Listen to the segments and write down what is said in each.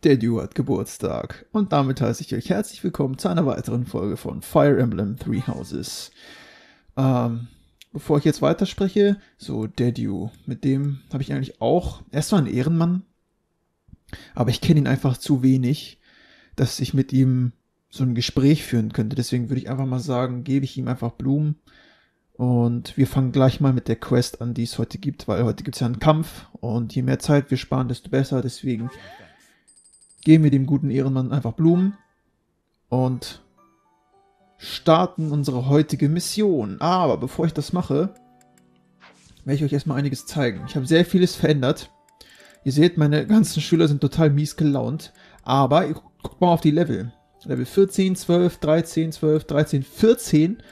Der Duo hat Geburtstag und damit heiße ich euch herzlich willkommen zu einer weiteren Folge von Fire Emblem Three Houses. Bevor ich jetzt weiterspreche, so der Duo, mit dem habe ich eigentlich auch, er ist zwar ein Ehrenmann, aber ich kenne ihn einfach zu wenig, dass ich mit ihm so ein Gespräch führen könnte. Deswegen würde ich einfach mal sagen, gebe ich ihm einfach Blumen und wir fangen gleich mal mit der Quest an, die es heute gibt, weil heute gibt es ja einen Kampf und je mehr Zeit wir sparen, desto besser, deswegen geben wir dem guten Ehrenmann einfach Blumen und starten unsere heutige Mission. Aber bevor ich das mache, werde ich euch erstmal einiges zeigen. Ich habe sehr vieles verändert. Ihr seht, meine ganzen Schüler sind total mies gelaunt. Aber ihr guckt mal auf die Level. Level 14, 12, 13, 12, 13, 14.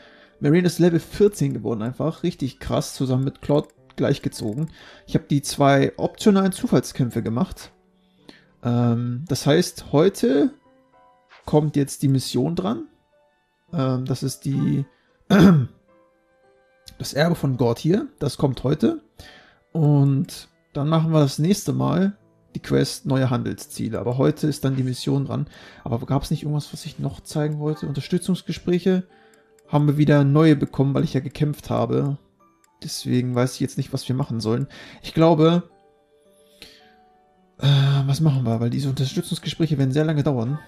Marine ist Level 14 geworden einfach. Richtig krass, zusammen mit Claude gleichgezogen. Ich habe die 2 optionalen Zufallskämpfe gemacht. Das heißt, heute kommt jetzt die Mission dran. Das ist das Erbe von Gott hier. Das kommt heute. Und dann machen wir das nächste Mal die Quest Neue Handelsziele. Aber heute ist dann die Mission dran. Aber gab es nicht irgendwas, was ich noch zeigen wollte? Unterstützungsgespräche haben wir wieder neue bekommen, weil ich ja gekämpft habe. Deswegen weiß ich jetzt nicht, was wir machen sollen. Ich glaube... was machen wir? Weil diese Unterstützungsgespräche werden sehr lange dauern.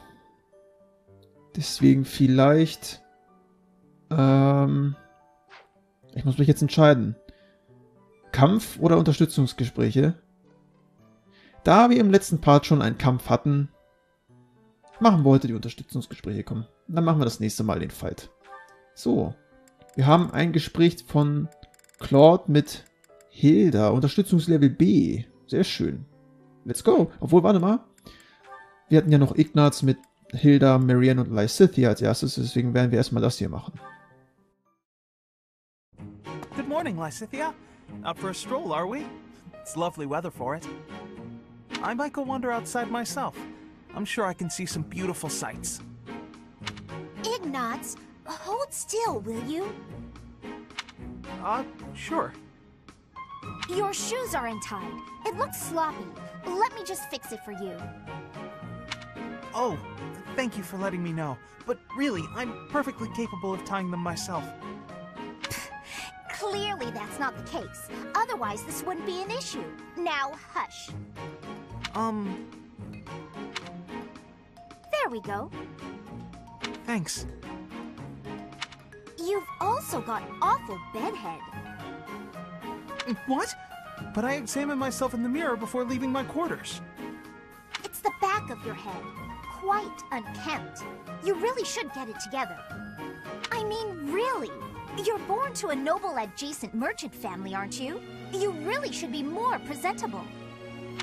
Deswegen vielleicht... ich muss mich jetzt entscheiden. Kampf oder Unterstützungsgespräche? Da wir im letzten Part schon einen Kampf hatten, machen wir heute die Unterstützungsgespräche. Komm, dann machen wir das nächste Mal den Fight. So. Wir haben ein Gespräch von Claude mit Hilda. Unterstützungslevel B. Sehr schön. Let's go. Obwohl, warte mal. Wir hatten ja noch Ignaz mit Hilda, Marianne und Lysithia als erstes, deswegen werden wir erstmal das hier machen. Good morning, Lysithia. Out for a stroll, are we? It's lovely weather for it. I might go wander outside myself. I'm sure I can see some beautiful sights. Ignaz, hold still, will you? Sure. Your shoes are untied. It looks sloppy. Let me just fix it for you. Oh, thank you for letting me know. But really, I'm perfectly capable of tying them myself. Clearly that's not the case. Otherwise, this wouldn't be an issue. Now, hush. There we go. Thanks. You've also got awful bedhead. What? But I examine myself in the mirror before leaving my quarters. It's the back of your head. Quite unkempt. You really should get it together. I mean, really. You're born to a noble adjacent merchant family, aren't you? You really should be more presentable.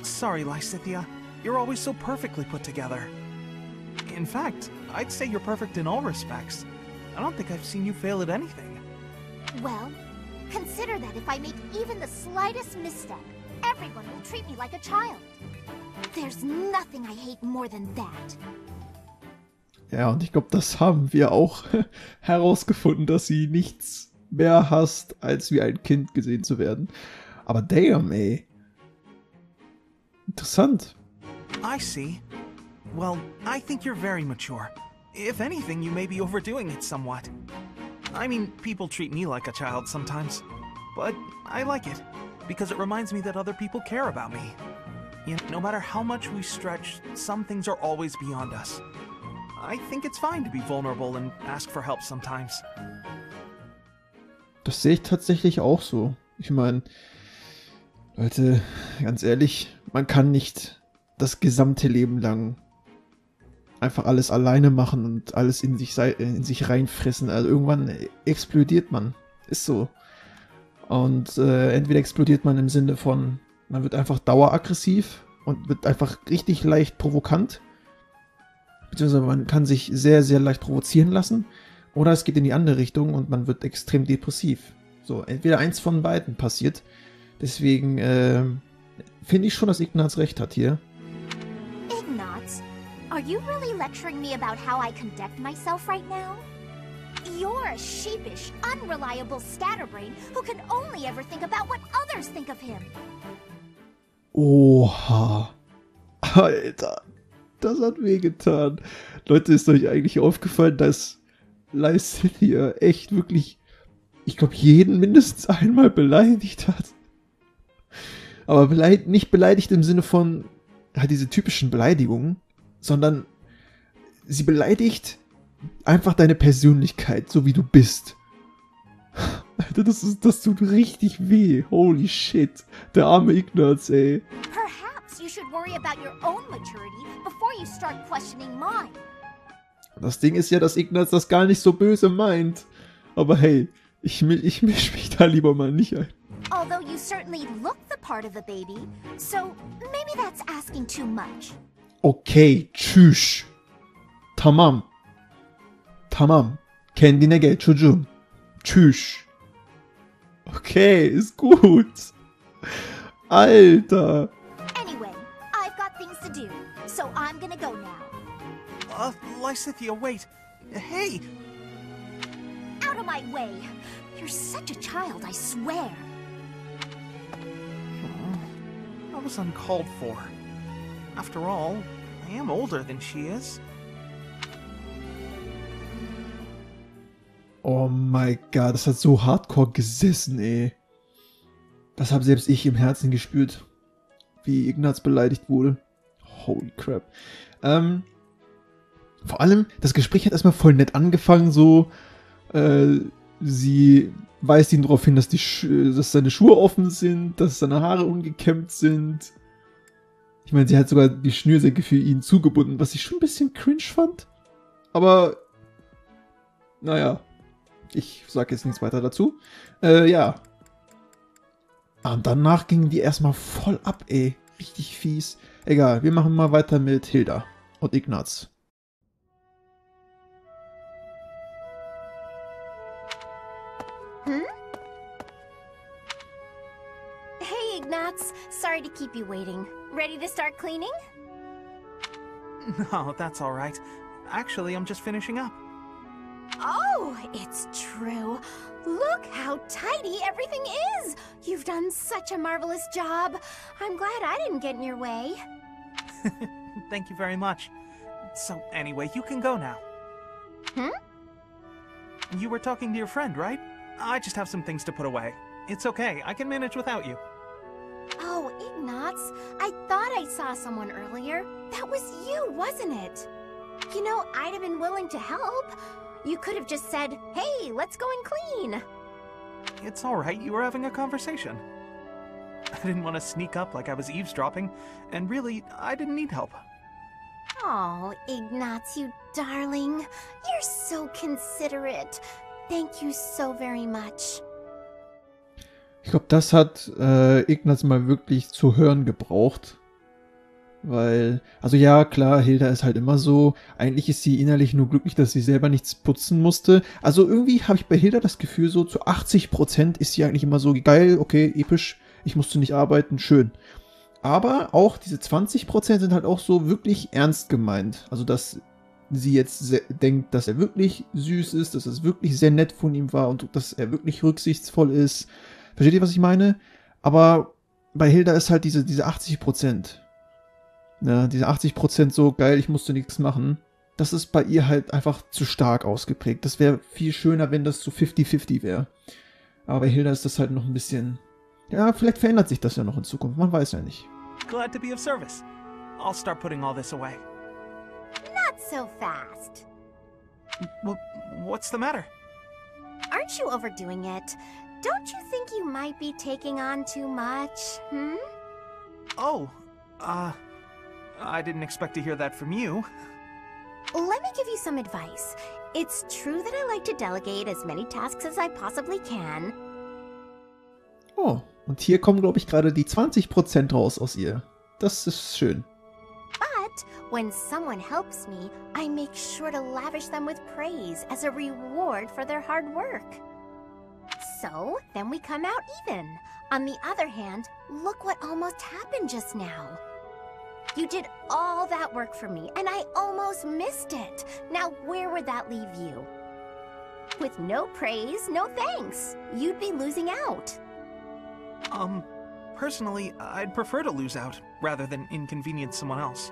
Sorry, Lysithia. You're always so perfectly put together. In fact, I'd say you're perfect in all respects. I don't think I've seen you fail at anything. Well, consider that if I make even the slightest misstep, everyone will treat me like a child. There's nothing I hate more than that. Ja, und ich glaube, das haben wir auch herausgefunden, dass sie nichts mehr hasst, als wie ein Kind gesehen zu werden. Aber damn, ey. Interessant. I see. Well, I think you're very mature. If anything, you may be overdoing it somewhat. I mean, people treat me like a child sometimes. But I like it, because it reminds me that other people care about me. You know, no matter how much we stretch, some things are always beyond us. I think it's fine to be vulnerable and ask for help sometimes. Das sehe ich tatsächlich auch so. Ich meine, Leute, ganz ehrlich, man kann nicht das gesamte Leben lang einfach alles alleine machen und alles in sich reinfressen. Also irgendwann explodiert man. Ist so. Und entweder explodiert man im Sinne von, man wird einfach daueraggressiv und wird einfach richtig leicht provokant. Beziehungsweise man kann sich sehr, sehr leicht provozieren lassen. Oder es geht in die andere Richtung und man wird extrem depressiv. So, entweder eins von beiden passiert. Deswegen finde ich schon, dass Ignaz recht hat hier. Ignaz, are you really lecturing me about how I conduct myself right now? You're a sheepish, unreliable scatterbrain who can only ever think about what others think of him. Oha. Alter. Das hat wehgetan. Leute, ist euch eigentlich aufgefallen, dass Lysithia echt wirklich, ich glaube, jeden mindestens einmal beleidigt hat? Aber nicht beleidigt im Sinne von halt diese typischen Beleidigungen, sondern sie beleidigt einfach deine Persönlichkeit, so wie du bist. Alter, das tut richtig weh. Holy shit. Der arme Ignaz, ey. Perhaps you should worry about your own maturity before you start questioning mine. Das Ding ist ja, dass Ignaz das gar nicht so böse meint. Aber hey, ich misch mich da lieber mal nicht ein. Although you certainly look the part of a baby, so maybe that's asking too much. Okay, tschüss. Tamam. Tamam. Kendine gel çocuğum. Tschüss. Okay, ist gut. Alter. Anyway, I've got things to do, so I'm gonna go now. Lysithia, wait. Hey! Out of my way. You're such a child, I swear. That was uncalled for. After all, I am older than she is. Oh mein Gott, das hat so hardcore gesessen, ey. Das habe selbst ich im Herzen gespürt, wie Ignaz beleidigt wurde. Holy crap. Vor allem, das Gespräch hat erstmal voll nett angefangen, so, sie weist ihn darauf hin, dass seine Schuhe offen sind, dass seine Haare ungekämmt sind. Ich meine, sie hat sogar die Schnürsenkel für ihn zugebunden, was ich schon ein bisschen cringe fand. Aber, naja, ich sag jetzt nichts weiter dazu. Ja. Und danach gingen die erstmal voll ab, ey. Richtig fies. Egal, wir machen mal weiter mit Hilda und Ignaz. Hey, Ignaz. Sorry to keep you waiting. Ready to start cleaning? No, that's all right. Actually, I'm just finishing up. Oh, it's true. Look how tidy everything is. You've done such a marvelous job. I'm glad I didn't get in your way. Thank you very much. So, anyway, you can go now. You were talking to your friend, right? I just have some things to put away. It's okay, I can manage without you. Oh, Ignaz, I thought I saw someone earlier. That was you, wasn't it? You know, I'd have been willing to help. You could have just said, hey, let's go and clean. It's alright, you were having a conversation. I didn't want to sneak up like I was eavesdropping, and really, I didn't need help. Oh, Ignaz, you darling. You're so considerate. Thank you so very much. Ich glaube, das hat Ignaz mal wirklich zu hören gebraucht. Weil, also ja, klar, Hilda ist halt immer so. Eigentlich ist sie innerlich nur glücklich, dass sie selber nichts putzen musste. Also irgendwie habe ich bei Hilda das Gefühl, so zu 80% ist sie eigentlich immer so geil, okay, episch, ich musste nicht arbeiten, schön. Aber auch diese 20% sind halt auch so wirklich ernst gemeint. Also, dass sie jetzt denkt, dass er wirklich süß ist, dass es wirklich sehr nett von ihm war und dass er wirklich rücksichtsvoll ist. Versteht ihr, was ich meine? Aber bei Hilda ist halt diese 80%. Ja, diese 80% so, geil, ich musste nichts machen. Das ist bei ihr halt einfach zu stark ausgeprägt. Das wäre viel schöner, wenn das so 50-50 wäre. Aber bei Hilda ist das halt noch ein bisschen... Ja, vielleicht verändert sich das ja noch in Zukunft. Man weiß ja nicht. Glad to be of service. I'll start putting all this away. Not so fast. Well, what's the matter? Aren't you overdoing it? Don't you think you might be taking on too much, Oh, I didn't expect to hear that from you. Let me give you some advice. It's true that I like to delegate as many tasks as I possibly can. Oh, und hier kommen, glaube ich, gerade die 20% raus aus ihr. Das ist schön. But when someone helps me, I make sure to lavish them with praise as a reward for their hard work. So, then we come out even. On the other hand, look what almost happened just now. You did all that work for me, and I almost missed it. Now, where would that leave you? With no praise, no thanks. You'd be losing out. Personally, I'd prefer to lose out, rather than inconvenience someone else.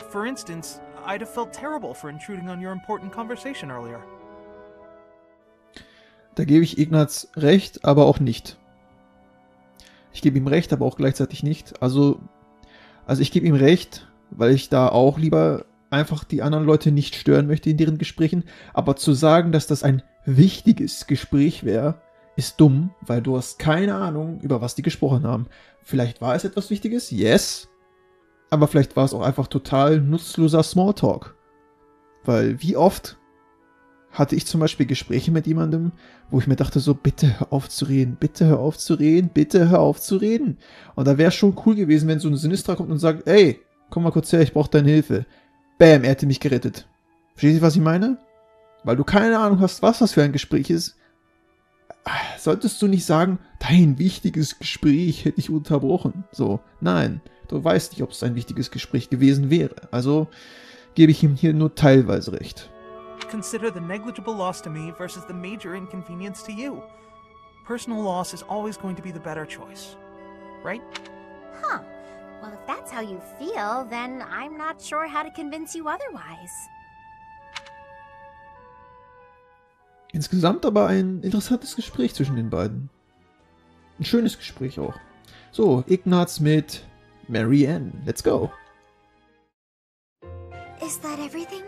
For instance, I'd have felt terrible for intruding on your important conversation earlier. Da gebe ich Ignaz recht, aber auch nicht. Ich gebe ihm recht, aber auch gleichzeitig nicht. Also ich gebe ihm recht, weil ich da auch lieber einfach die anderen Leute nicht stören möchte in deren Gesprächen. Aber zu sagen, dass das ein wichtiges Gespräch wäre, ist dumm, weil du hast keine Ahnung, über was die gesprochen haben. Vielleicht war es etwas Wichtiges, yes. Aber vielleicht war es auch einfach total nutzloser Smalltalk. Weil wie oft hatte ich zum Beispiel Gespräche mit jemandem, wo ich mir dachte so, bitte hör auf zu reden, bitte hör auf zu reden, bitte hör auf zu reden. Und da wäre es schon cool gewesen, wenn so ein Sinistra kommt und sagt, ey, komm mal kurz her, ich brauche deine Hilfe. Bam, er hätte mich gerettet. Verstehst du, was ich meine? Weil du keine Ahnung hast, was das für ein Gespräch ist, solltest du nicht sagen, dein wichtiges Gespräch hätte ich unterbrochen. So, nein, du weißt nicht, ob es ein wichtiges Gespräch gewesen wäre. Also gebe ich ihm hier nur teilweise recht. Consider the negligible loss to me versus the major inconvenience to you. Personal loss is always going to be the better choice, right? Huh. Well, if that's how you feel, then I'm not sure how to convince you otherwise. Insgesamt aber ein interessantes Gespräch zwischen den beiden. Ein schönes Gespräch auch. So, Ignaz mit Marianne. Let's go. Is that everything?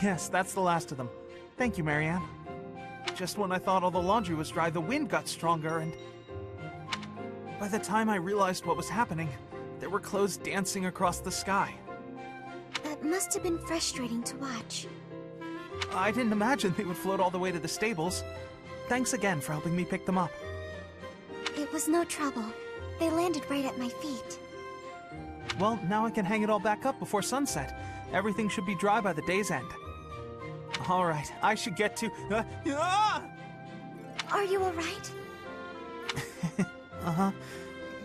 Yes, that's the last of them. Thank you, Marianne. Just when I thought all the laundry was dry, the wind got stronger, and by the time I realized what was happening, there were clothes dancing across the sky. That must have been frustrating to watch. I didn't imagine they would float all the way to the stables. Thanks again for helping me pick them up. It was no trouble. They landed right at my feet. Well, now I can hang it all back up before sunset. Everything should be dry by the day's end. All right, I should get to... Are you alright? Uh-huh.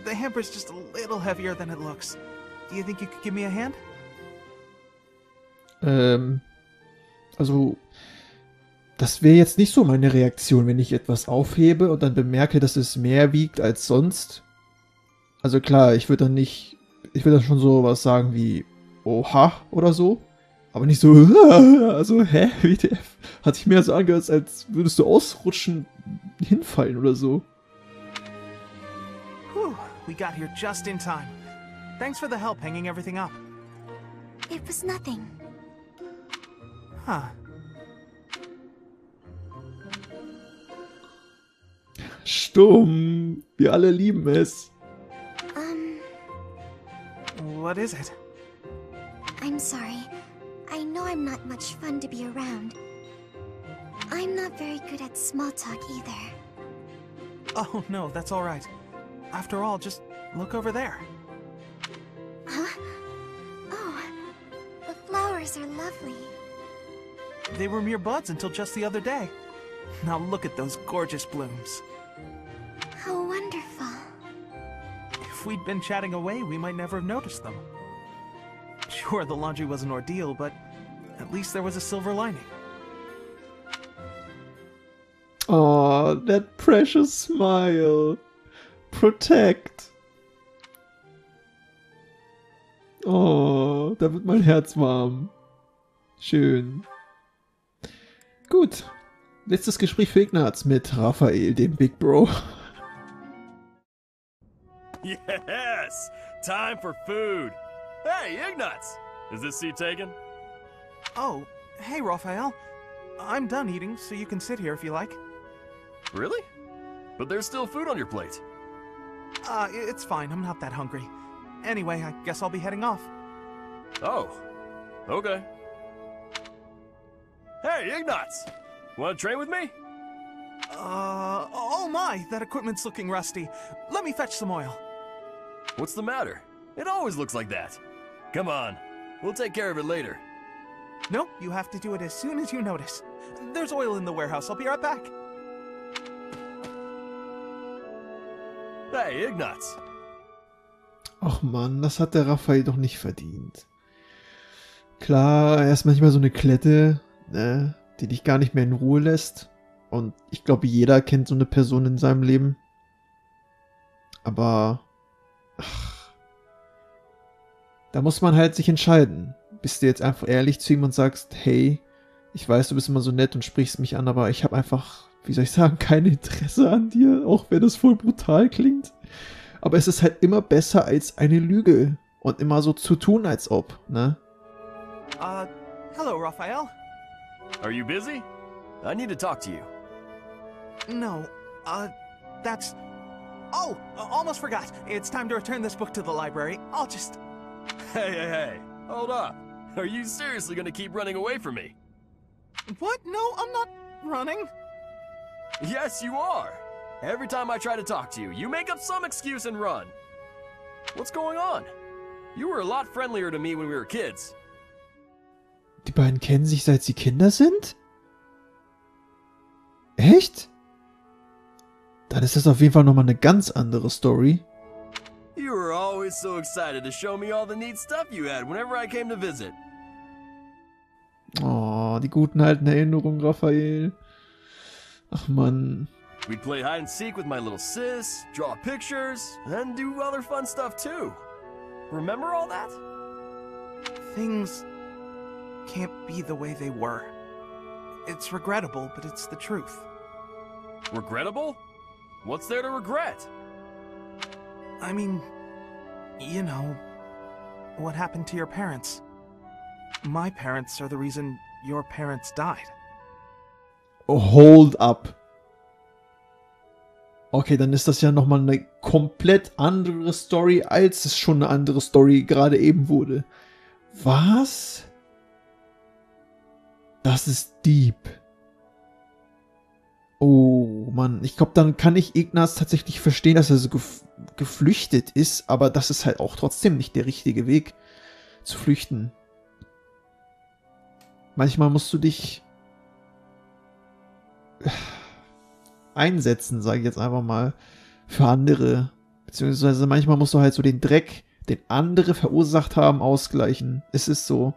The hamper's just a little heavier than it looks. Do you think you could give me a hand? Also, das wäre jetzt nicht so meine Reaktion, wenn ich etwas aufhebe und dann bemerke, dass es mehr wiegt als sonst. Also klar, ich würde dann schon so was sagen wie Oha oder so, aber nicht so, also, hä, WTF? Hat sich mehr so angehört, als würdest du ausrutschen, hinfallen oder so. Whew, we got here just in time. Thanks for the help hanging everything up. It was nothing. Huh. Stumm, wir alle lieben es. What is it? I'm sorry. I know I'm not much fun to be around. I'm not very good at small talk either. Oh, no, that's all right. After all, just look over there. Huh? Oh, the flowers are lovely. They were mere buds until just the other day. Now look at those gorgeous blooms. How wonderful. If we'd been chatting away, we might never have noticed them. Sure, the laundry was an ordeal, but at least there was a silver lining. Oh, that precious smile. Protect. Oh, da wird mein Herz warm. Schön. Gut. Letztes Gespräch für Ignaz mit Raphael, dem Big Bro. Yes! Time for food! Hey, Ignaz! Is this seat taken? Oh, hey, Raphael. I'm done eating, so you can sit here if you like. Really? But there's still food on your plate. It's fine. I'm not that hungry. Anyway, I guess I'll be heading off. Oh, okay. Hey, Ignaz! Want to train with me? Oh my, that equipment's looking rusty. Let me fetch some oil. What's the matter? It always looks like that. Come on, we'll take care of it later. Nope, you have to do it as soon as you notice. There's oil in the warehouse. I'll be right back. Hey, Ignaz! Ach Mann, das hat der Raphael doch nicht verdient. Klar, er ist manchmal so eine Klette, ne, die dich gar nicht mehr in Ruhe lässt. Und ich glaube, jeder kennt so eine Person in seinem Leben. Aber Da muss man halt sich entscheiden. Bist du jetzt einfach ehrlich zu ihm und sagst, hey, ich weiß, du bist immer so nett und sprichst mich an, aber ich habe einfach, wie soll ich sagen, kein Interesse an dir, auch wenn das voll brutal klingt. Aber es ist halt immer besser als eine Lüge und immer so zu tun, als ob, ne? Hello, Raphael. Are you busy? I need to talk to you. No, that's... Oh, almost forgot. It's time to return this book to the library. I'll just... Hey, hold up. Are you seriously gonna keep running away from me? What? No, I'm not running. Yes, you are. Every time I try to talk to you, you make up some excuse and run. What's going on? You were a lot friendlier to me when we were kids. Die beiden kennen sich, seit sie Kinder sind? Echt? Dann ist das auf jeden Fall nochmal eine ganz andere Story. You were always so excited to show me all the neat stuff you had whenever I came to visit. Oh, die guten alten Erinnerungen, Raphael. Ach Mann. We'd play hide and seek with my little sis, draw pictures, and do other fun stuff too. Remember all that? Things can't be the way they were. It's regrettable, but it's the truth. Regrettable? What's there to regret? I mean, you know, what happened to your parents. My parents are the reason your parents died. Hold up. Okay, dann ist das ja nochmal eine komplett andere Story, als es schon eine andere Story gerade eben wurde. Was? Das ist deep. Oh Mann, ich glaube, dann kann ich Ignaz tatsächlich verstehen, dass er so geflüchtet ist, aber das ist halt auch trotzdem nicht der richtige Weg zu flüchten. Manchmal musst du dich einsetzen, sage ich jetzt einfach mal, für andere. Beziehungsweise manchmal musst du halt so den Dreck, den andere verursacht haben, ausgleichen. Es ist so.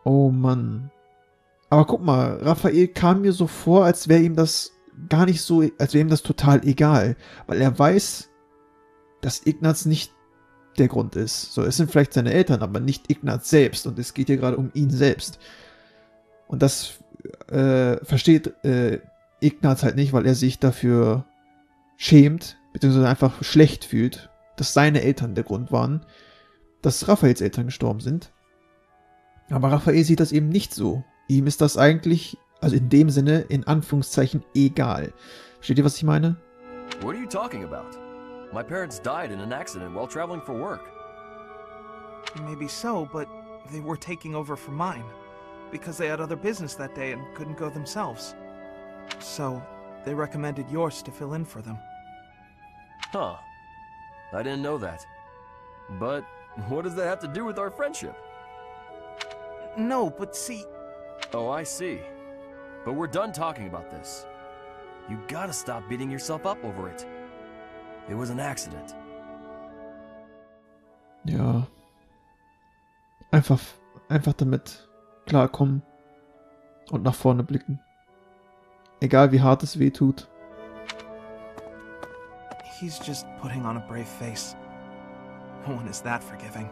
Oh Mann. Aber guck mal, Raphael kam mir so vor, als wäre ihm das gar nicht so, als wäre ihm das total egal. Weil er weiß, dass Ignaz nicht der Grund ist. So, es sind vielleicht seine Eltern, aber nicht Ignaz selbst. Und es geht hier gerade um ihn selbst. Und das versteht Ignaz halt nicht, weil er sich dafür schämt, beziehungsweise einfach schlecht fühlt, dass seine Eltern der Grund waren, dass Raphaels Eltern gestorben sind. Aber Raphael sieht das eben nicht so. Ihm ist das eigentlich, also in dem Sinne, in Anführungszeichen, egal. Versteht ihr, was ich meine? What are you talking about? My parents died in an accident while traveling for work. Maybe so, but they were taking over for mine. Because they had other business that day and couldn't go themselves. So, they recommended yours to fill in for them. Huh. I didn't know that. But what does that have to do with our friendship? No, but see... Oh, I see. But we're done talking about this. You gotta stop beating yourself up over it. It was an accident. Ja. Einfach damit klarkommen und nach vorne blicken. Egal wie hart es weh tut. He's just putting on a brave face. No one is that forgiving.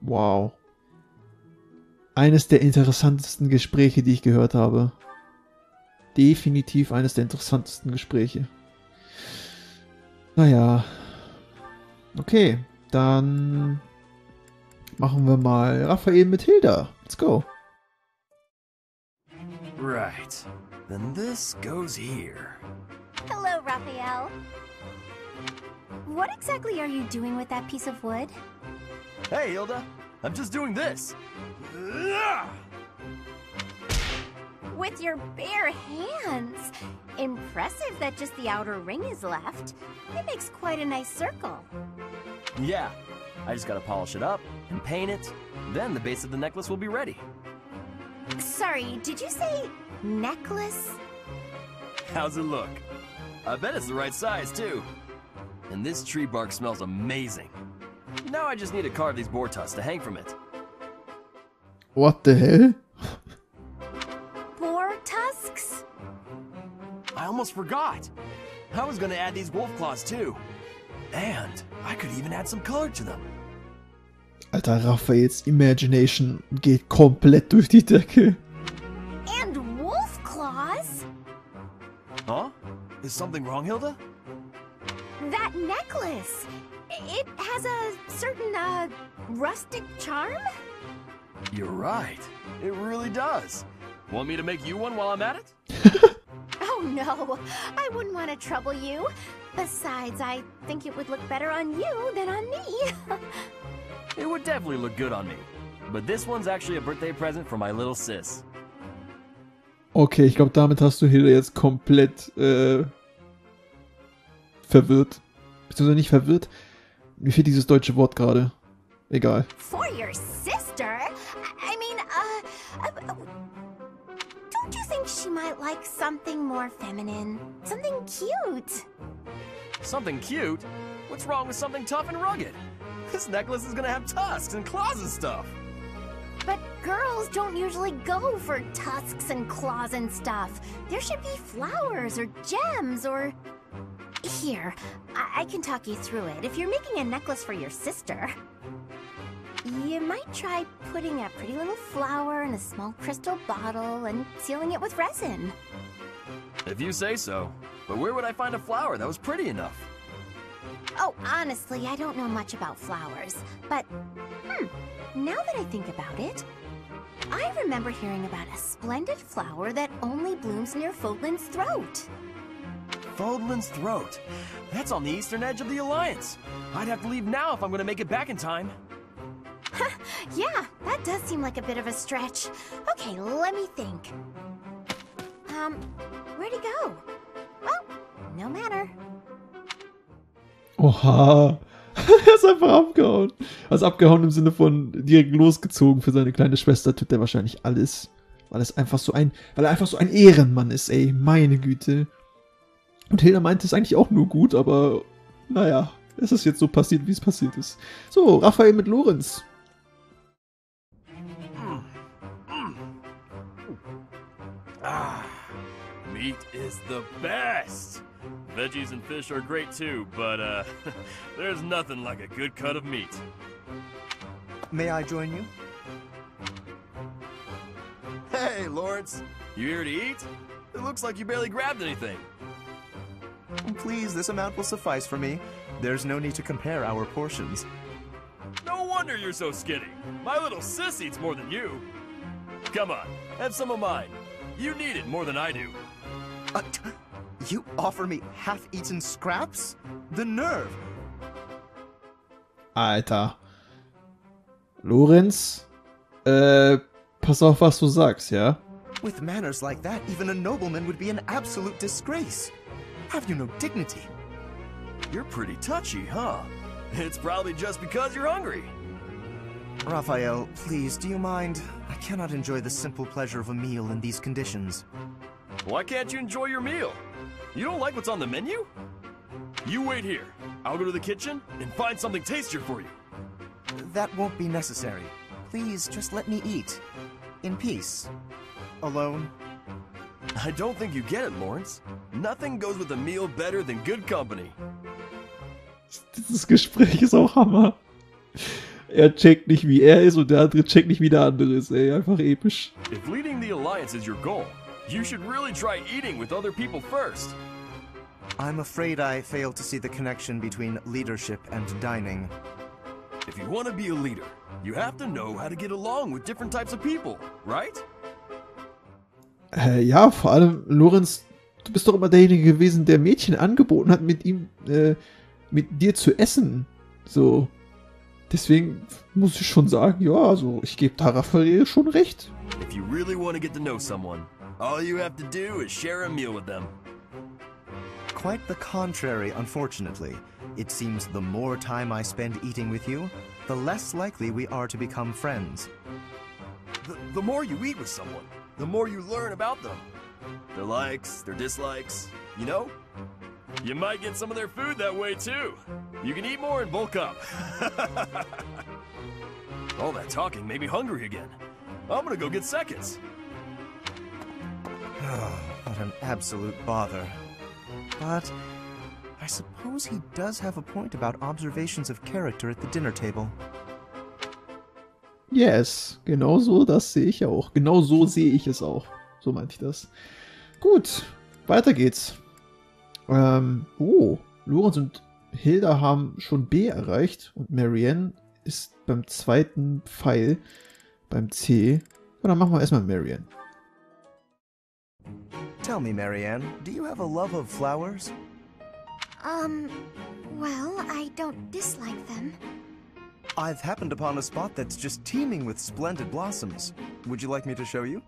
Wow. Eines der interessantesten Gespräche, die ich gehört habe. Definitiv eines der interessantesten Gespräche. Naja. Okay, dann machen wir mal Raphael mit Hilda. Let's go. Right. Then this goes here. Hello, Raphael. What exactly are you doing with that piece of wood? Hey, Hilda. I'm just doing this. With your bare hands. Impressive that just the outer ring is left. It makes quite a nice circle. Yeah. I just gotta polish it up and paint it. Then the base of the necklace will be ready. Sorry, did you say necklace? How's it look? I bet it's the right size, too. And this tree bark smells amazing. Now I just need to carve these boar tusks to hang from it. What the hell? Boar tusks? I almost almost forgot. I was gonna add these wolf claws too. And I could even add some color to them. Alter, Raphaels Imagination geht komplett durch die Decke. And wolf claws? Huh? Is something wrong, Hilda? That necklace. It has a certain, rustic charm? You're right. It really does. Want me to make you one while I'm at it? Oh no, I wouldn't want to trouble you. Besides, I think it would look better on you than on me. It would definitely look good on me. But this one's actually a birthday present for my little sis. Okay, ich glaube, damit hast du Hilda jetzt komplett verwirrt. Beziehungsweise nicht verwirrt. Mir fehlt dieses deutsche Wort gerade. Egal. For your sister? I mean, don't you think she might like something more feminine? Something cute? Something cute? What's wrong with something tough and rugged? This necklace is gonna have tusks and claws and stuff. But girls don't usually go for tusks and claws and stuff. There should be flowers or gems or... Here, I can talk you through it. If you're making a necklace for your sister, you might try putting a pretty little flower in a small crystal bottle and sealing it with resin. If you say so. But where would I find a flower that was pretty enough? Oh, honestly, I don't know much about flowers. But, now that I think about it, I remember hearing about a splendid flower that only blooms near Fódlan's throat. Fódlan's throat. That's on the eastern edge of the Alliance. I'd have to leave now if I'm gonna make it back in time. Yeah, that does seem like a bit of a stretch. Okay, let me think. Where'd he go? Well, no matter. Oha. Er ist einfach abgehauen. Also abgehauen im Sinne von direkt losgezogen. Für seine kleine Schwester tut er wahrscheinlich alles. Weil er einfach so ein Ehrenmann ist, ey. Meine Güte. Und Hilda meinte es eigentlich auch nur gut, aber naja, es ist jetzt so passiert, wie es passiert ist. So, Raphael mit Lorenz. Meat is the best! Veggies and fish are great too, but there's nothing like a good cut of meat. May I join you? Hey, Lawrence! You here to eat? It looks like you barely grabbed anything. Please, this amount will suffice for me. There's no need to compare our portions. No wonder you're so skinny. My little sis eats more than you. Come on, have some of mine. You need it more than I do. You offer me half-eaten scraps? The nerve! Alter. Lorenz, pass auf, was du sagst, ja? With manners like that, even a nobleman would be an absolute disgrace. Have you no dignity? You're pretty touchy, huh? It's probably just because you're hungry. Raphael, please, do you mind? I cannot enjoy the simple pleasure of a meal in these conditions. Why can't you enjoy your meal? You don't like what's on the menu? You wait here. I'll go to the kitchen and find something tastier for you. That won't be necessary. Please, just let me eat. In peace. Alone. I don't think you get it, Lawrence. Nothing goes with a meal better than good company. Dieses Gespräch ist auch Hammer. Er checkt nicht, wie er ist und der andere checkt nicht, wie der andere ist. Ey, einfach episch. If leading the Alliance is your goal, you should really try eating with other people first. I'm afraid I fail to see the connection between leadership and dining. If you want to be a leader, you have to know how to get along with different types of people, right? Ja, vor allem, Lorenz, du bist doch immer derjenige gewesen, der Mädchen angeboten hat, mit dir zu essen. So. Deswegen muss ich schon sagen, ja, also ich gebe da Raphael schon recht. If you really want to get to know someone, all you have to do is share a meal with them. Quite the contrary, unfortunately. It seems the more time I spend eating with you, the less likely we are to become friends. The more you eat with someone, the more you learn about them. Their likes, their dislikes, you know? You might get some of their food that way too. You can eat more and bulk up. All that talking made me hungry again. I'm gonna go get seconds. What an absolute bother. but I suppose he does have a point about observations of character at the dinner table. Yes, genau so, das sehe ich auch. Genau so sehe ich es auch. So meinte ich das. Gut, weiter geht's. Lorenz und Hilda haben schon B erreicht und Marianne ist beim zweiten Pfeil, beim C. Und dann machen wir erstmal Marianne. Tell me, Marianne, do you have a love of flowers? Well, I don't dislike them. I've happened upon a spot that's just teeming with splendid blossoms. Would you like me to show you?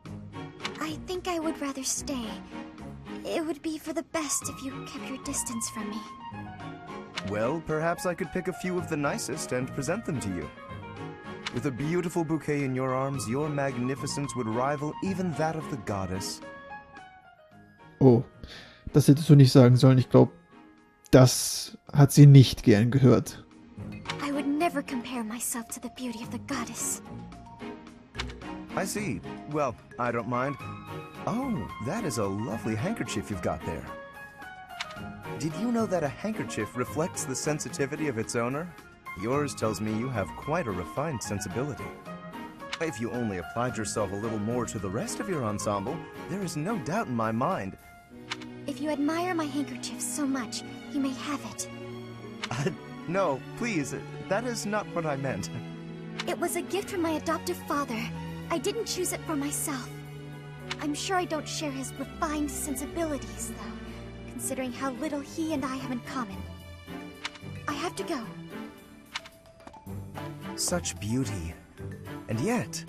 I think I would rather stay. It would be for the best if you kept your distance from me. Well, perhaps I could pick a few of the nicest and present them to you. With a beautiful bouquet in your arms, your magnificence would rival even that of the goddess. Oh, das hättest du nicht sagen sollen. Ich glaube, das hat sie nicht gern gehört. I would never compare myself to the beauty of the goddess. I see. Well, I don't mind. Oh, that is a lovely handkerchief you've got there. Did you know that a handkerchief reflects the sensitivity of its owner? Yours tells me you have quite a refined sensibility. If you only applied yourself a little more to the rest of your ensemble, there is no doubt in my mind. If you admire my handkerchief so much, you may have it. No, please, that is not what I meant. It was a gift from my adoptive father. I didn't choose it for myself. I'm sure I don't share his refined sensibilities, though, considering how little he and I have in common. I have to go. Such beauty. And yet,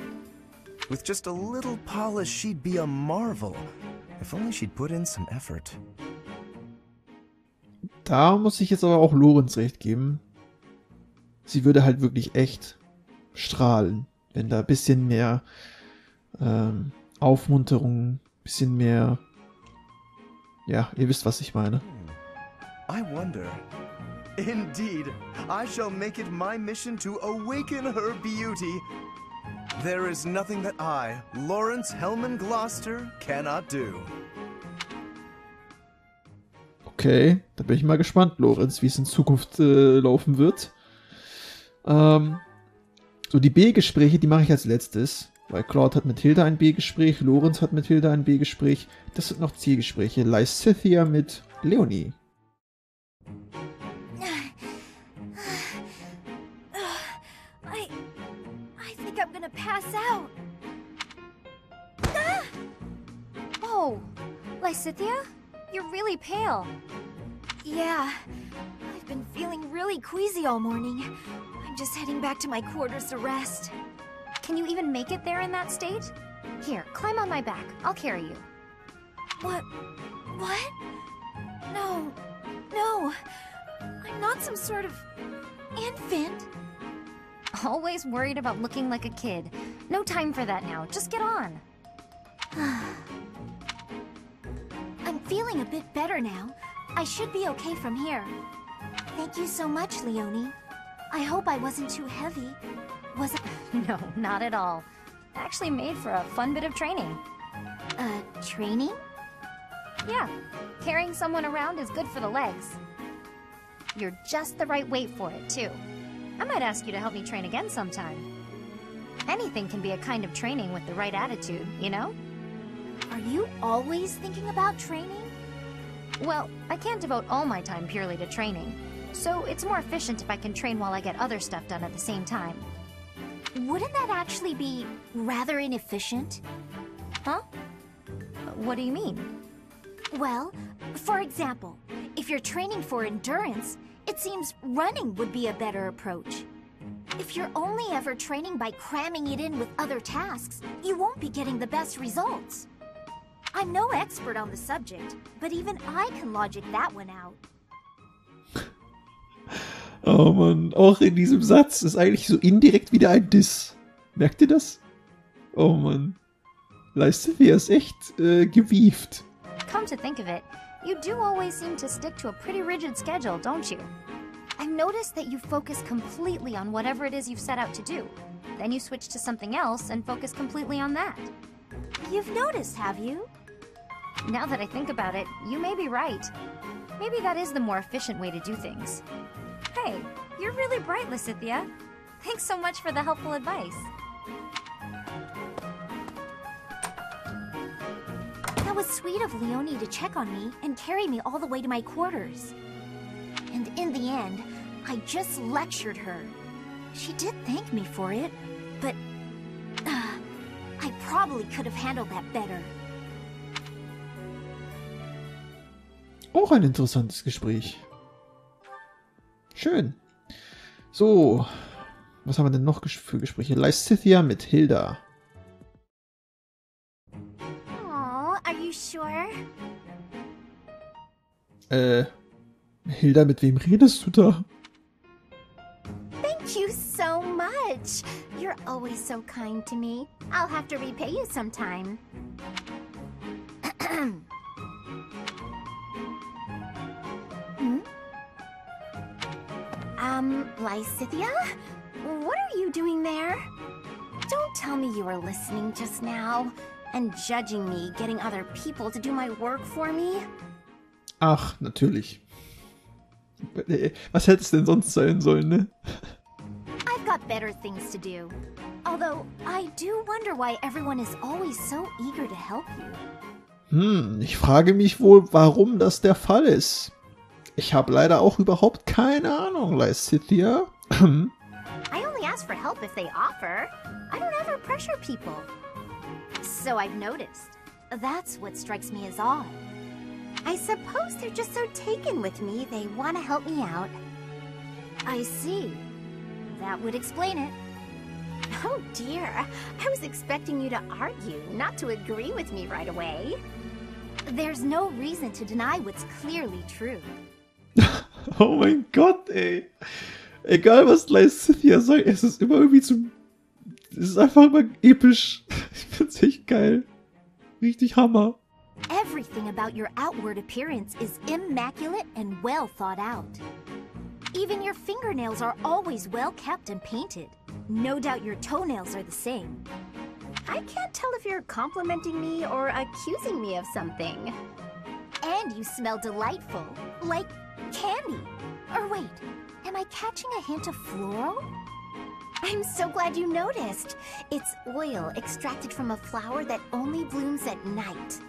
with just a little polish, she'd be a marvel. If only she'd put in some effort. Da muss ich jetzt aber auch Lorenz recht geben. Sie würde halt wirklich echt strahlen, wenn da ein bisschen mehr Aufmunterung, ein bisschen mehr... Ja, ihr wisst, was ich meine. I wonder. Indeed, I shall make it my mission to awaken her beauty. There is nothing that I, Lawrence Hellman Gloucester, cannot do. Okay, da bin ich mal gespannt, Lorenz, wie es in Zukunft laufen wird. So, die B-Gespräche, die mache ich als letztes. Weil Claude hat mit Hilda ein B-Gespräch, Lorenz hat mit Hilda ein B-Gespräch. Das sind noch C-Gespräche. Lysithia mit Leonie. I think I'm gonna pass out. Ah! Oh, Lysithia? You're really pale. Yeah, I've been feeling really queasy all morning. I'm just heading back to my quarters to rest. Can you even make it there in that state? Here, climb on my back. I'll carry you. What? What? No. No. I'm not some sort of infant. Always worried about looking like a kid. No time for that now. Just get on. I'm feeling a bit better now. I should be okay from here. Thank you so much, Leonie. I hope I wasn't too heavy. Was it? No, not at all. Actually made for a fun bit of training. Training? Yeah, carrying someone around is good for the legs. You're just the right weight for it, too. I might ask you to help me train again sometime. Anything can be a kind of training with the right attitude, you know? Are you always thinking about training? Well, I can't devote all my time purely to training, so it's more efficient if I can train while I get other stuff done at the same time. Wouldn't that actually be rather inefficient? Huh? What do you mean? Well, for example, if you're training for endurance, it seems running would be a better approach. If you're only ever training by cramming it in with other tasks, you won't be getting the best results. I'm no expert on the subject, but even I can logic that one out. Oh Mann, auch in diesem Satz ist eigentlich so indirekt wieder ein Diss. Merkt ihr das? Oh Mann. Lysithia ist echt gewieft. Come to think of it, you do always seem to stick to a pretty rigid schedule, don't you? I've noticed that you focus completely on whatever it is you've set out to do. Then you switch to something else and focus completely on that. You've noticed, have you? Now that I think about it, you may be right. Maybe that is the more efficient way to do things. Hey, you're really bright, Lysithia. Thanks so much for the helpful advice. That was sweet of Leonie to check on me and carry me all the way to my quarters. And in the end, I just lectured her. She did thank me for it, but I probably could have handled that better. Auch ein interessantes Gespräch. Schön. So, was haben wir denn noch für Gespräche? Lysithia mit Hilda. Oh, are you sure? Hilda, mit wem redest du da? Thank you so much. You're always so kind to me. I'll have to repay you sometime. Lysithia? What are you doing there? Don't tell me you were listening just now and judging me getting other people to do my work for me. Ach, natürlich. Was hätte es denn sonst sein sollen, ne? I've got better things to do. Although, I do wonder why everyone is always so eager to help you. Ich frage mich wohl, warum das der Fall ist. Ich habe leider auch überhaupt keine Ahnung, Lysithia. I only ask for help if they offer. I don't ever pressure people. So I've noticed. That's what strikes me as odd. I suppose they're just so taken with me, they want to help me out. I see. That would explain it. Oh dear, I was expecting you to argue, not to agree with me right away. There's no reason to deny what's clearly true. Oh mein Gott, ey. Egal was Lysithia sagt, es ist immer irgendwie es ist einfach immer episch. Ich find's echt geil. Richtig Hammer. Everything about your outward appearance is immaculate and well thought out. Even your fingernails are always well kept and painted. No doubt your toenails are the same. I can't tell if you're complimenting me or accusing me of something. And you smell delightful, like candy. Or wait, am I catching a hint of floral? I'm so glad you noticed. It's oil extracted from a flower that only blooms at night.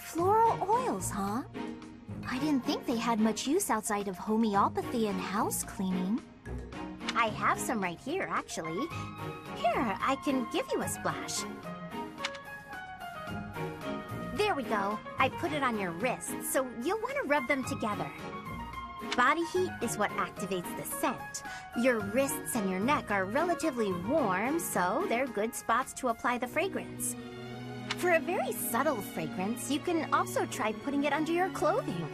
Floral oils, huh? I didn't think they had much use outside of homeopathy and house cleaning. I have some right here, actually. Here, I can give you a splash. There we go. I put it on your wrists, so you'll want to rub them together. Body heat is what activates the scent. Your wrists and your neck are relatively warm, so they're good spots to apply the fragrance. For a very subtle fragrance, you can also try putting it under your clothing.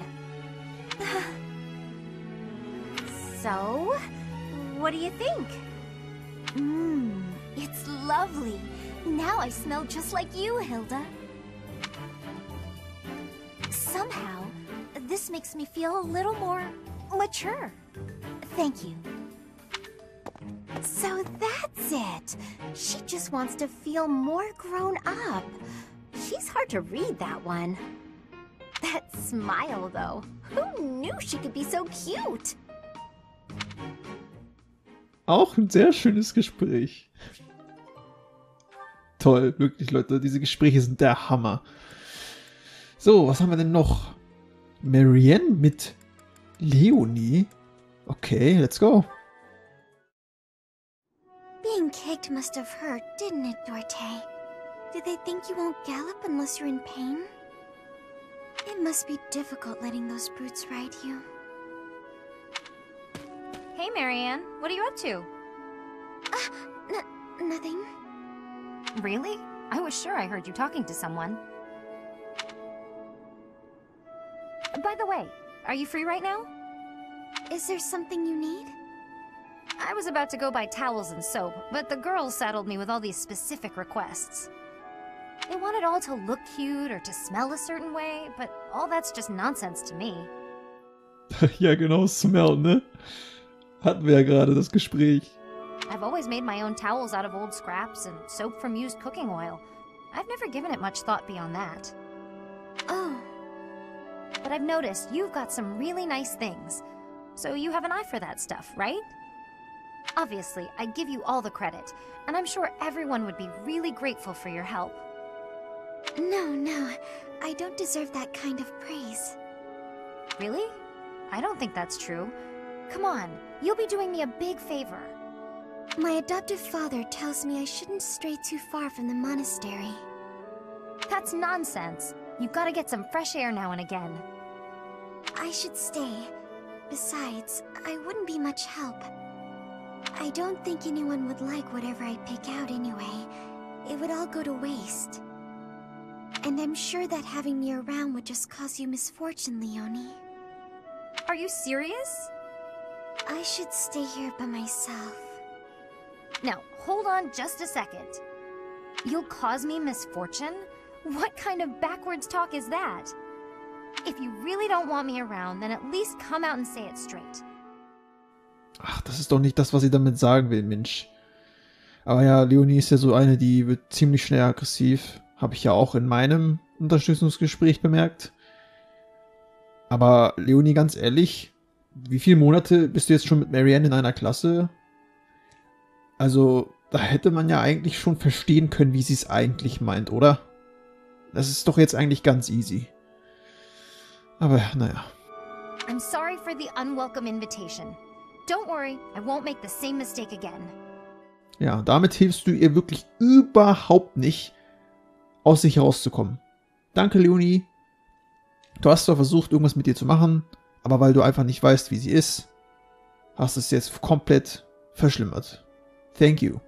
So, what do you think? It's lovely. Now I smell just like you, Hilda. Somehow, this makes me feel a little more mature. Thank you. So that's it. She just wants to feel more grown up. She's hard to read, that one. That smile, though. Who knew she could be so cute? Auch ein sehr schönes Gespräch. Toll, wirklich, Leute. Diese Gespräche sind der Hammer. So, was haben wir denn noch? Marianne mit Leonie? Okay, let's go. Being kicked must have hurt, didn't it, Dorte? Did they think you won't gallop unless you're in pain? It must be difficult letting those brutes ride you. Hey, Marianne. What are you up to? Nothing. Really? I was sure I heard you talking to someone. By the way, are you free right now? Is there something you need? I was about to go buy towels and soap, but the girls saddled me with all these specific requests. They want it all to look cute or to smell a certain way, but all that's just nonsense to me. Ja, genau, Smell, ne? Hatten wir ja gerade das Gespräch. I've always made my own towels out of old scraps and soap from used cooking oil. I've never given it much thought beyond that. Oh. but I've noticed you've got some really nice things. So you have an eye for that stuff, right? Obviously, I give you all the credit, and I'm sure everyone would be really grateful for your help. No, I don't deserve that kind of praise. Really? I don't think that's true. Come on, you'll be doing me a big favor. My adoptive father tells me I shouldn't stray too far from the monastery. That's nonsense. You've got to get some fresh air now and again. I should stay. Besides, I wouldn't be much help. I don't think anyone would like whatever I pick out anyway. It would all go to waste. And I'm sure that having me around would just cause you misfortune, Leonie. Are you serious? I should stay here by myself. Now, hold on just a second. You'll cause me misfortune? What kind of backwards talk is that? If you really don't want me around, then at least come out and say it straight. Ach, das ist doch nicht das, was sie damit sagen will, Mensch. Aber ja, Leonie ist ja so eine, die wird ziemlich schnell aggressiv. Habe ich ja auch in meinem Unterstützungsgespräch bemerkt. Aber Leonie, ganz ehrlich, wie viele Monate bist du jetzt schon mit Marianne in einer Klasse? Also, da hätte man ja eigentlich schon verstehen können, wie sie es eigentlich meint, oder? Das ist doch jetzt eigentlich ganz easy. Aber, naja. I'm sorry for the unwelcome invitation. Don't worry, I won't make the same mistake again. Ja, damit hilfst du ihr wirklich überhaupt nicht, aus sich herauszukommen. Danke, Leonie. Du hast zwar versucht, irgendwas mit ihr zu machen, aber weil du einfach nicht weißt, wie sie ist, hast du es jetzt komplett verschlimmert. Thank you.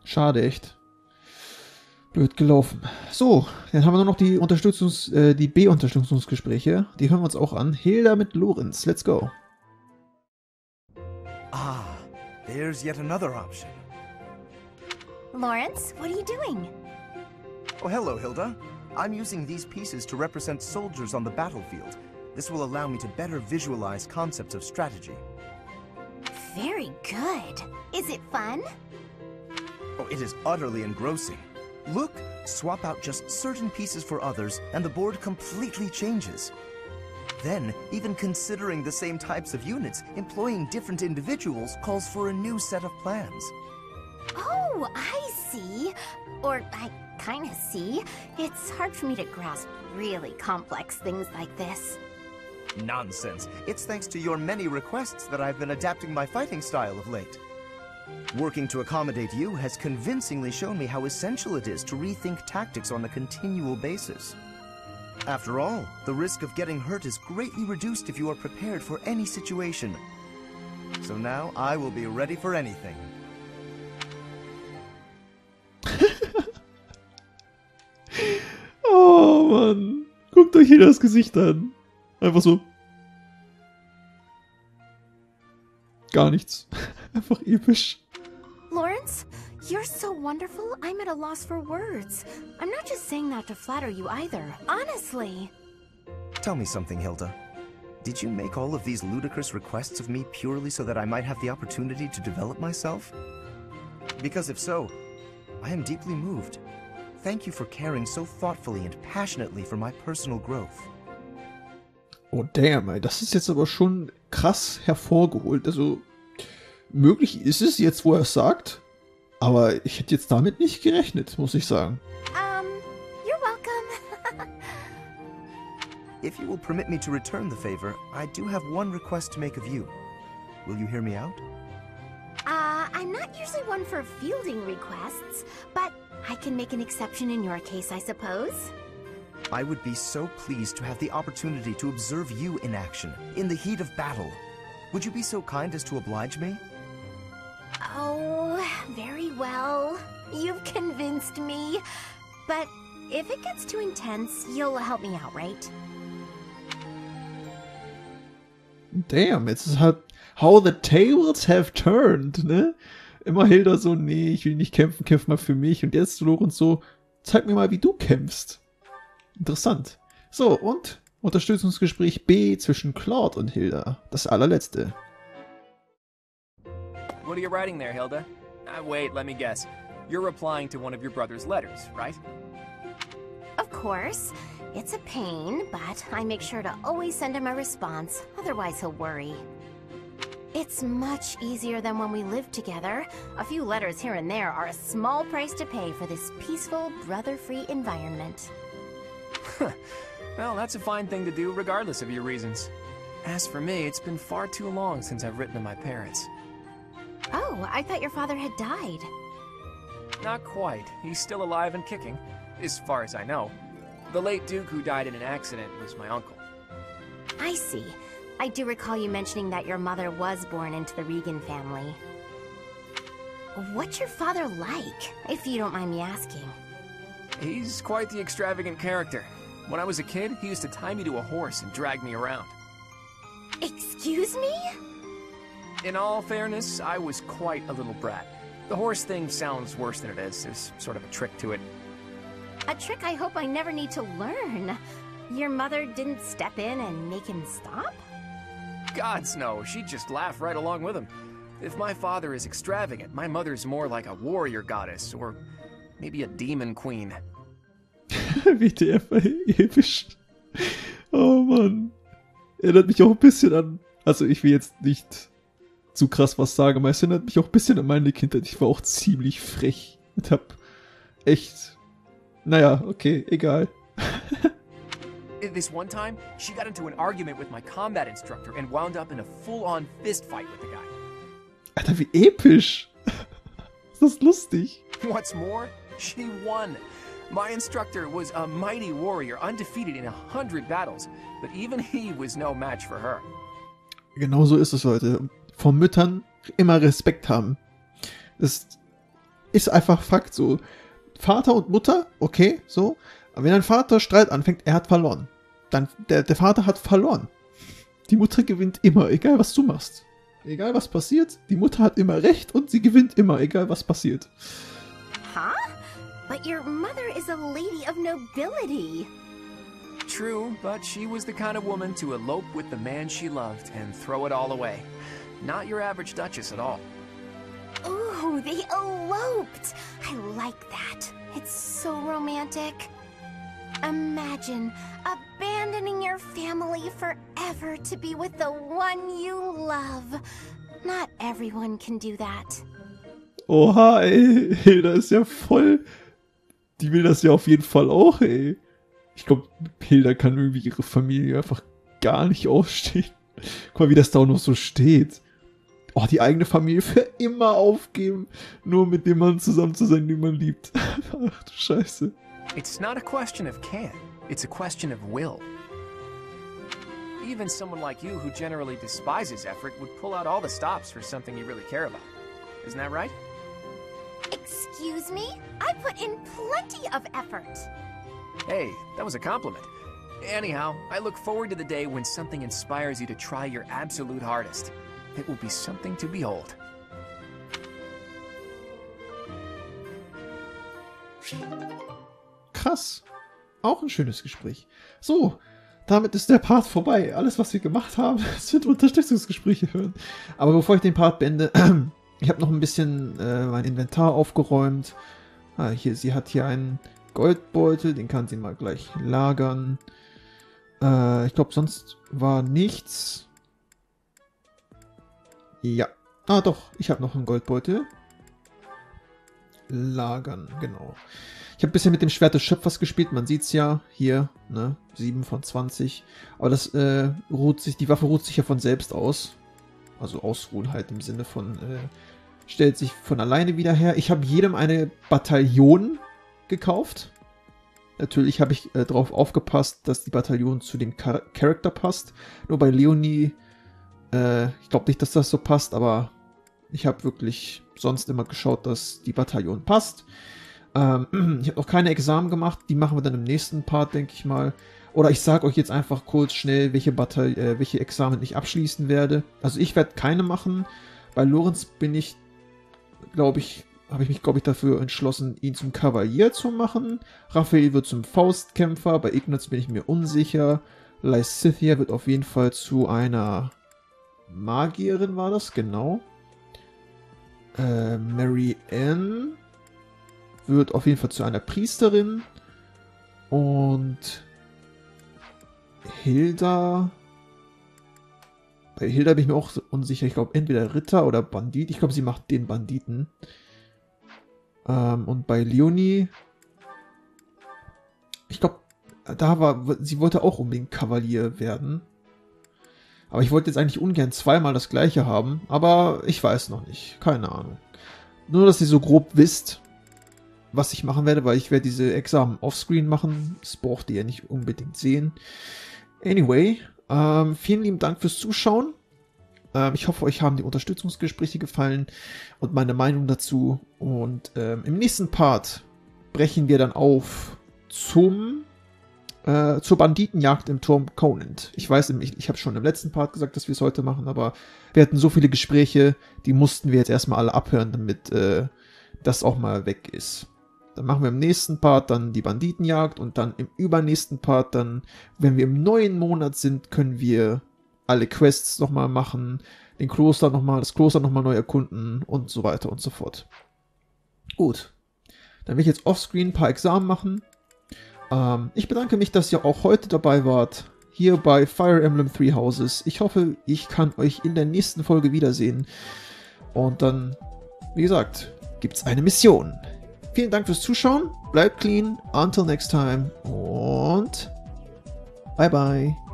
Schade, echt. Blöd gelaufen. So, dann haben wir nur noch die die B-Unterstützungsgespräche. Die hören wir uns auch an. Hilda mit Lorenz. Let's go. Ah, there's yet another option. Lawrence, what are you doing? Oh, hello, Hilda. I'm using these pieces to represent soldiers on the battlefield. This will allow me to better visualize concepts of strategy. Very good. Is it fun? Oh, it is utterly engrossing. Look, swap out just certain pieces for others, and the board completely changes. Then, even considering the same types of units, employing different individuals calls for a new set of plans. Oh, I see. Or I kind of see. It's hard for me to grasp really complex things like this. Nonsense. It's thanks to your many requests that I've been adapting my fighting style of late. Working to accommodate you has convincingly shown me how essential it is to rethink tactics on a continual basis. After all, the risk of getting hurt is greatly reduced if you are prepared for any situation. So now I will be ready for anything. Oh Mann, guckt euch hier das Gesicht an. Einfach so. Gar nichts. Einfach episch. Lawrence, you're so wonderful, I'm at a loss for words. I'm not just saying that to flatter you either, honestly. Tell me something, Hilda. Did you make all of these ludicrous requests of me purely so that I might have the opportunity to develop myself? Because if so, I am deeply moved. Thank you for caring so thoughtfully and passionately for my personal growth. Oh damn, ey, das ist jetzt aber schon krass hervorgeholt. Also, möglich ist es jetzt, wo er es sagt, aber ich hätte jetzt damit nicht gerechnet, muss ich sagen. You're welcome. If you will permit me to return the favor, I do have one request to make of you. Will you hear me out? I'm not usually one for fielding requests, but I can make an exception in your case, I suppose. I would be so pleased to have the opportunity to observe you in action, in the heat of battle. Would you be so kind as to oblige me? Oh, very well. You've convinced me. But if it gets too intense, you'll help me out, right? Damn, jetzt ist halt how the tables have turned, ne? Immer Hilda so, nee, ich will nicht kämpfen, kämpf mal für mich. Und jetzt Lorenz so, zeig mir mal, wie du kämpfst. Interessant. So, und Unterstützungsgespräch B zwischen Claude und Hilda. Das allerletzte. What are you writing there, Hilda? Wait, let me guess. You're replying to one of your brother's letters, right? Of course. It's a pain, but I make sure to always send him a response, otherwise he'll worry. It's much easier than when we lived together. A few letters here and there are a small price to pay for this peaceful, brother-free environment. Well, that's a fine thing to do regardless of your reasons. As for me, it's been far too long since I've written to my parents. Oh, I thought your father had died. Not quite. He's still alive and kicking, as far as I know. The late Duke who died in an accident was my uncle. I see. I do recall you mentioning that your mother was born into the Regan family. What's your father like, if you don't mind me asking? He's quite the extravagant character. When I was a kid, he used to tie me to a horse and drag me around. Excuse me? In all fairness, I was quite a little brat. The horse thing sounds worse than it is. There's sort of a trick to it. A trick I hope I never need to learn. Your mother didn't step in and make him stop? Gods no, she'd just laugh right along with him. If my father is extravagant, my mother's more like a warrior goddess, or maybe a demon queen. Wie der episch. Oh Mann. Erinnert mich auch ein bisschen an, also ich will jetzt nicht zu krass was sagen, aber es erinnert mich auch ein bisschen an meine Kindheit. Ich war auch ziemlich frech und hab echt, naja, okay, egal. This one time, she got into an argument with my combat instructor and wound up in a full-on fist fight with the guy. Alter, wie episch. Ist das lustig. What's more, she won. My instructor was a mighty warrior, undefeated in 100 battles, but even he was no match for her. Genau so ist es, Leute. Vor Müttern immer Respekt haben. Das ist einfach Fakt so. Vater und Mutter, okay, so. Aber wenn ein Vater Streit anfängt, er hat verloren. Dann, der Vater hat verloren. Die Mutter gewinnt immer, egal was du machst. Egal was passiert, die Mutter hat immer recht und sie gewinnt immer, egal was passiert. Huh? But your mother is a lady of nobility. True, but she was the kind of woman to elope with the man she loved and throw it all away. Not your average duchess at all. Ooh, they eloped! I like that. It's so romantic. Imagine abandoning your family forever to be with the one you love. Not everyone can do that. Oha, ey. Hilda ist ja voll... Die will das ja auf jeden Fall auch, ey. Ich glaube, Hilda kann irgendwie ihre Familie einfach gar nicht ausstehen. Guck mal, wie das da auch noch so steht. Oh, die eigene Familie für immer aufgeben, nur mit dem Mann zusammen zu sein, den man liebt. Ach du Scheiße. It's not a question of can, it's a question of will. Even someone like you who generally despises effort would pull out all the stops for something you really care about. Isn't that right? Excuse me? I put in plenty of effort. Hey, that was a compliment. Anyhow, I look forward to the day when something inspires you to try your absolute hardest. It will be something to behold. Krass. Auch ein schönes Gespräch. So, damit ist der Part vorbei. Alles, was wir gemacht haben, sind Unterstützungsgespräche hören. Aber bevor ich den Part beende, ich habe noch ein bisschen mein Inventar aufgeräumt. Sie hat hier einen Goldbeutel, den kann sie mal gleich lagern. Ich glaube, sonst war nichts. Ja. Ah, doch, ich habe noch einen Goldbeutel. Lagern, genau. Ich habe ein bisschen mit dem Schwert des Schöpfers gespielt, man sieht es ja hier, ne, 7 von 20. Aber das die Waffe ruht sich ja von selbst aus. Also ausruhen halt im Sinne von, stellt sich von alleine wieder her. Ich habe jedem eine Bataillon gekauft. Natürlich habe ich darauf aufgepasst, dass die Bataillon zu dem Charakter passt. Nur bei Leonie, ich glaube nicht, dass das so passt, aber ich habe wirklich sonst immer geschaut, dass die Bataillon passt. Ich habe noch keine Examen gemacht, die machen wir dann im nächsten Part, denke ich mal. Oder ich sage euch jetzt einfach kurz schnell, welche Examen ich abschließen werde. Also ich werde keine machen. Bei Lorenz bin ich, habe ich mich dafür entschlossen, ihn zum Kavalier zu machen. Raphael wird zum Faustkämpfer. Bei Ignaz bin ich mir unsicher. Lysithia wird auf jeden Fall zu einer Magierin, war das, genau. Mary Ann wird auf jeden Fall zu einer Priesterin. Und Hilda... Bei Hilda bin ich mir auch so unsicher. Ich glaube, entweder Ritter oder Bandit. Ich glaube, sie macht den Banditen. Und bei Leonie... Ich glaube, sie wollte auch unbedingt Kavalier werden. Aber ich wollte jetzt eigentlich ungern zweimal das gleiche haben. Aber ich weiß noch nicht. Keine Ahnung. Nur, dass ihr so grob wisst, was ich machen werde, weil ich werde diese Examen offscreen machen. Das braucht ihr ja nicht unbedingt sehen. Anyway, vielen lieben Dank fürs Zuschauen. Ich hoffe, euch haben die Unterstützungsgespräche gefallen und meine Meinung dazu. Und im nächsten Part brechen wir dann auf zur Banditenjagd im Turm Conant. Ich weiß, ich habe schon im letzten Part gesagt, dass wir es heute machen, aber wir hatten so viele Gespräche, die mussten wir jetzt erstmal alle abhören, damit das auch mal weg ist. Dann machen wir im nächsten Part dann die Banditenjagd und dann im übernächsten Part dann, wenn wir im neuen Monat sind, können wir alle Quests nochmal machen, das Kloster nochmal neu erkunden und so weiter und so fort. Gut. Dann will ich jetzt offscreen ein paar Examen machen. Ich bedanke mich, dass ihr auch heute dabei wart, hier bei Fire Emblem Three Houses. Ich hoffe, ich kann euch in der nächsten Folge wiedersehen. Und dann, wie gesagt, gibt es eine Mission. Vielen Dank fürs Zuschauen, bleibt clean, until next time und bye bye.